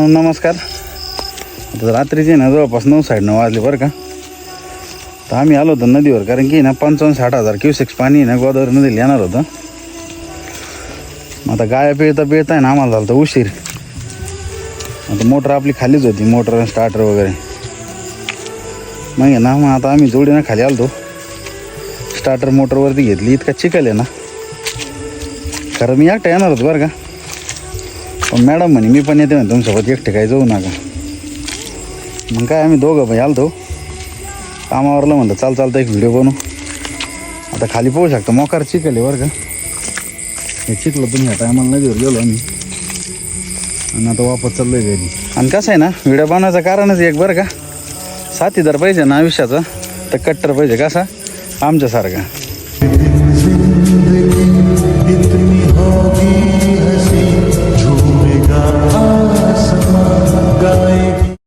नमस्कार. आता रात्रीचे ना जवळपास 9:30 वाजले बरं का. तर आम्ही आलो होतो नदीवर, कारण की ना 55-60 क्युसेक्स पाणी ना गोदावरी नदीला येणार होतं. आता गाया पिळता आहे ना आम्हाला झालं तर उशीर. आता मोटर आपली खालीच होती, मोटर स्टार्टर वगैरे. मग आता आम्ही जोडीनं खाली आलो. स्टार्टर मोटरवरती घेतली. इतका चिखल आहे ना, खरं मी एकटा येणार होतो बरं का. पण मॅडम म्हणे मी पण येते म्हणे तुमच्यासोबत, एकटे काही जाऊ नका. मग काय आम्ही दोघं भाई आलतो कामावरला. म्हणलं चालतं एक व्हिडिओ बनवू. आता खाली पोहू शकता, मोकार चिखल आहे बरं का. हे चिखलं तुम्ही ह्या टायमाला नदीवर गेलो आम्ही आणि आता वापस चाललो आहे घरी. आणि कसं आहे ना, व्हिडिओ बनवायचं कारणच एक बरं का, साथीदार पाहिजे ना आयुष्याचा, तर कट्टर पाहिजे. कसा आमच्यासारखा.